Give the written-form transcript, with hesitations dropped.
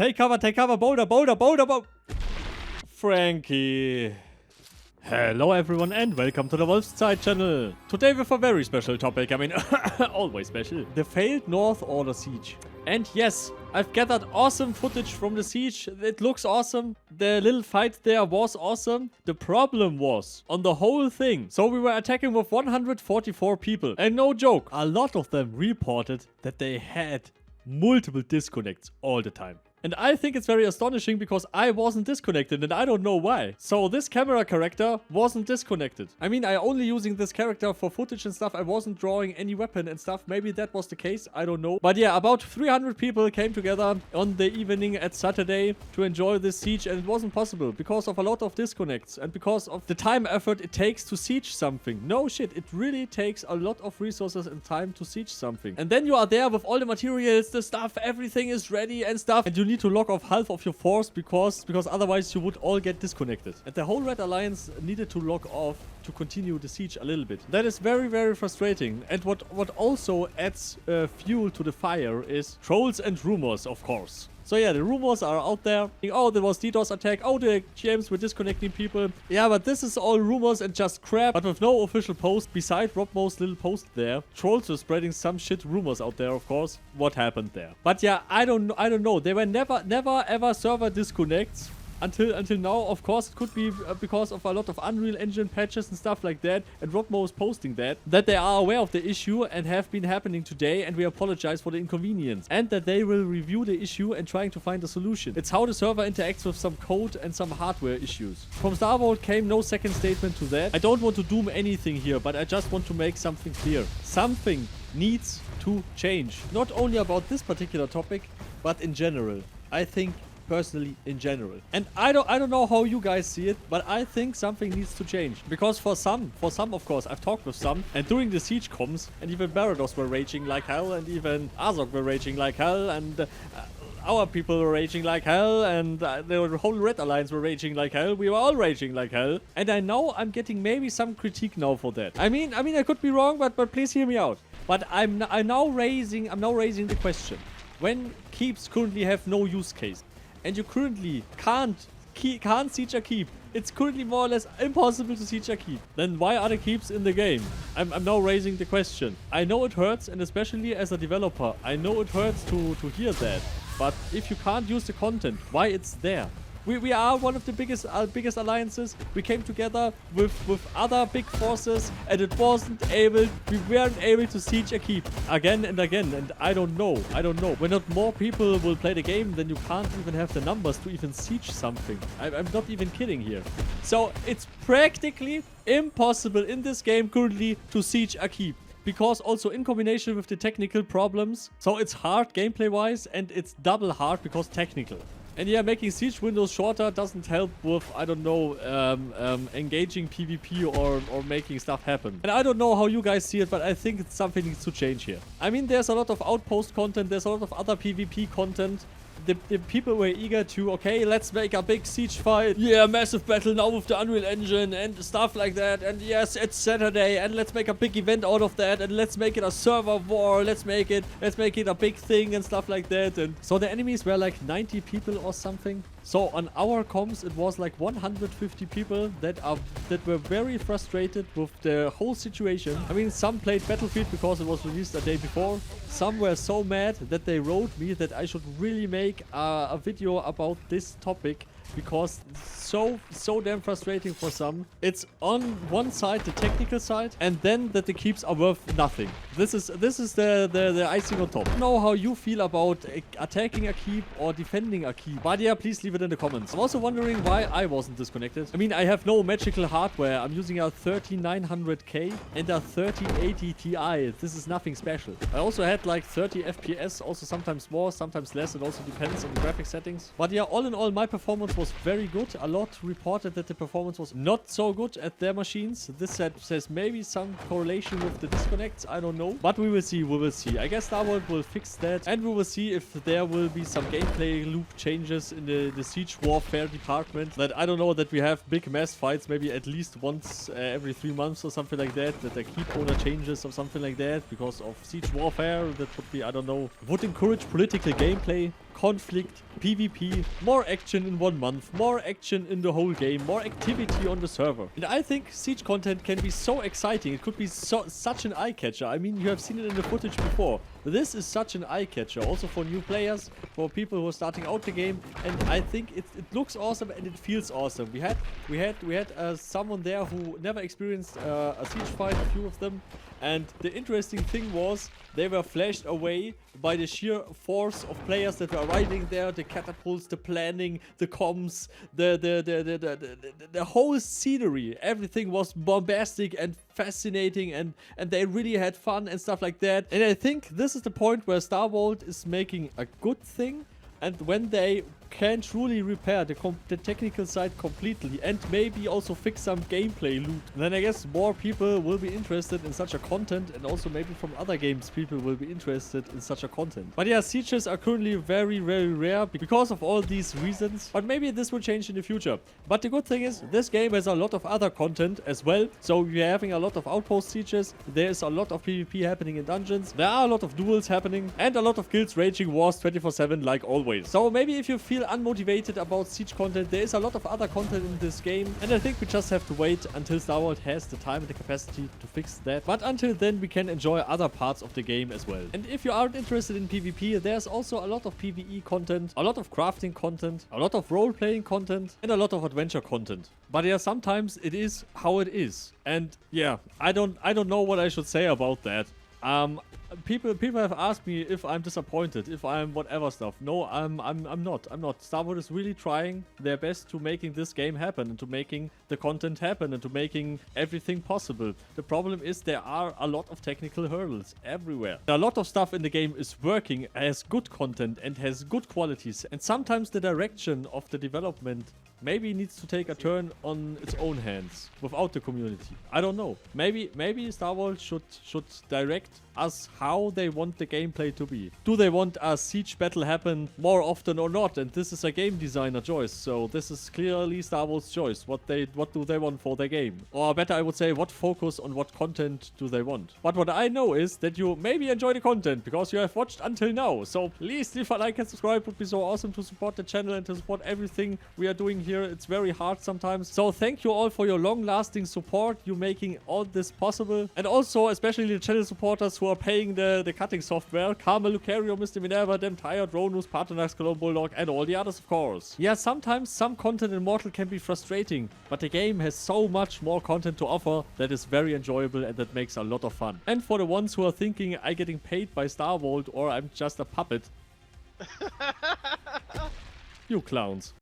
Take cover, Boulder. Frankie. Hello everyone and welcome to the Wolfszeit channel. Today with a very special topic, I mean, always special. The failed North Order siege. And yes, I've gathered awesome footage from the siege. It looks awesome. The little fight there was awesome. The problem was on the whole thing. So we were attacking with 144 people. And no joke, a lot of them reported that they had multiple disconnects all the time. And I think it's very astonishing because I wasn't disconnected and I don't know why. So this camera character wasn't disconnected. I mean, I only using this character for footage and stuff. I wasn't drawing any weapon and stuff. Maybe that was the case. I don't know. But yeah, about 300 people came together on the evening at Saturday to enjoy this siege. And it wasn't possible because of a lot of disconnects and because of the time effort it takes to siege something. No shit, it really takes a lot of resources and time to siege something. And then you are there with all the materials, the stuff, everything is ready and stuff. And you need to lock off half of your force because otherwise you would all get disconnected. And the whole Red Alliance needed to lock off to continue the siege a little bit. That is very, very frustrating. And what also adds fuel to the fire is trolls and rumors, of course. So yeah, the rumors are out there. Oh, there was DDoS attack. Oh, the GMs were disconnecting people. Yeah, but this is all rumors and just crap. But with no official post, beside Robmo's little post there. Trolls were spreading some shit rumors out there, of course. What happened there? But yeah, I don't know. There were never ever server disconnects. Until now, of course, it could be because of a lot of Unreal Engine patches and stuff like that. And Robmo is posting that they are aware of the issue and have been happening today. And we apologize for the inconvenience. And that they will review the issue and trying to find a solution. It's how the server interacts with some code and some hardware issues. From Starbolt came no second statement to that. I don't want to doom anything here, but I just want to make something clear. Something needs to change. Not only about this particular topic, but in general. I think personally in general. And I don't know how you guys see it, but I think something needs to change. Because for some of course, I've talked with some, and during the siege comms, and even Barados were raging like hell, and even Azog were raging like hell, and our people were raging like hell, and the whole Red Alliance were raging like hell. We were all raging like hell. And I know I'm getting maybe some critique now for that. I mean I could be wrong, but please hear me out. But I'm now raising the question. When keeps currently have no use case, and you currently can't siege a keep. It's currently more or less impossible to siege a keep. Then why are the keeps in the game? I'm now raising the question. I know it hurts, and especially as a developer, I know it hurts to hear that. But if you can't use the content, why it's there? We are one of the biggest alliances. We came together with other big forces, and we weren't able to siege a keep again and again. And I don't know. When not more people will play the game, then you can't even have the numbers to even siege something. I'm not even kidding here. So it's practically impossible in this game currently to siege a keep. Because also in combination with the technical problems. So it's hard gameplay wise, and it's double hard because technical. And yeah, making siege windows shorter doesn't help with, I don't know, engaging PvP or making stuff happen. And I don't know how you guys see it, but I think it's something needs to change here. I mean, there's a lot of outpost content, there's a lot of other PvP content. The people were eager to, okay, let's make a big siege fight. Yeah, massive battle now with the Unreal Engine and stuff like that. And yes, it's Saturday and let's make a big event out of that. And let's make it a server war. Let's make it a big thing and stuff like that. And so the enemies were like 90 people or something. So on our comms, it was like 150 people that were very frustrated with the whole situation. I mean, some played Battlefield because it was released a day before. Some were so mad that they wrote me that I should really make a video about this topic because it's so damn frustrating for some. It's on one side, the technical side, and then that the keeps are worth nothing. This is the icing on top. I don't know how you feel about attacking a keep or defending a keep, but yeah, please leave it in the comments. I'm also wondering why I wasn't disconnected. I mean, I have no magical hardware. I'm using a 3900K and a 3080 Ti. This is nothing special. I also had like 30 FPS, also sometimes more, sometimes less. It also depends on the graphic settings. But yeah, all in all, my performance was very good. A lot reported that the performance was not so good at their machines. This says maybe some correlation with the disconnects. I don't know. But we will see. I guess Starbolt will fix that. And we will see if there will be some gameplay loop changes in the siege warfare department. That I don't know, that we have big mass fights maybe at least once every 3 months or something like that. That the keep owner changes or something like that because of siege warfare. That would be, I don't know, would encourage political gameplay. conflict, PvP, more action in 1 month, more action in the whole game, more activity on the server. And I think Siege content can be so exciting. It could be such an eye-catcher. I mean, you have seen it in the footage before. This is such an eye-catcher, also for new players, for people who are starting out the game. And I think it looks awesome and it feels awesome. We had someone there who never experienced a Siege fight, a few of them. And the interesting thing was they were flashed away by the sheer force of players that were arriving there, the catapults, the planning, the comms, the whole scenery. Everything was bombastic and fascinating, and they really had fun and stuff like that. And I think this is the point where Star Vault is making a good thing. And when they can truly repair the technical side completely and maybe also fix some gameplay loot, then I guess more people will be interested in such a content, and also maybe from other games people will be interested in such a content. But yeah, sieges are currently very, very rare because of all these reasons, but maybe this will change in the future. But the good thing is this game has a lot of other content as well, so you're having a lot of outpost sieges, there's a lot of PvP happening in dungeons, there are a lot of duels happening, and a lot of guilds raging wars 24/7 like always. So maybe if you feel unmotivated about Siege content, there is a lot of other content in this game, and I think we just have to wait until Star Vault has the time and the capacity to fix that. But until then, we can enjoy other parts of the game as well. And if you aren't interested in PvP, there's also a lot of PvE content, a lot of crafting content, a lot of role-playing content, and a lot of adventure content. But yeah, sometimes it is how it is. And yeah, I don't know what I should say about that. People have asked me if I'm disappointed, if I'm whatever stuff. No, I'm not. Star Wars is really trying their best to making this game happen, and to making the content happen, and to making everything possible. The problem is there are a lot of technical hurdles everywhere. A lot of stuff in the game is working, has good content and has good qualities, and sometimes the direction of the development maybe needs to take a turn on its own hands without the community. I don't know. Maybe Star Wars should direct us how they want the gameplay to be. Do they want a siege battle happen more often or not? And this is a game designer choice, so this is clearly Star Wars' choice. What do they want for their game? Or better, I would say, what focus on what content do they want? But what I know is that you maybe enjoy the content because you have watched until now. So please leave a like and subscribe. It would be so awesome to support the channel and to support everything we are doing here. It's very hard sometimes. So thank you all for your long-lasting support. You making all this possible. And also, especially the channel supporters who are paying the cutting software. Carmel, Lucario, Mr. Minerva, Dem Tired, Ronus, Paternax, Cologne Bulldog, and all the others, of course. Yeah, sometimes some content in Mortal can be frustrating, but the game has so much more content to offer that is very enjoyable and that makes a lot of fun. And for the ones who are thinking I'm getting paid by Star Vault or I'm just a puppet, you clowns.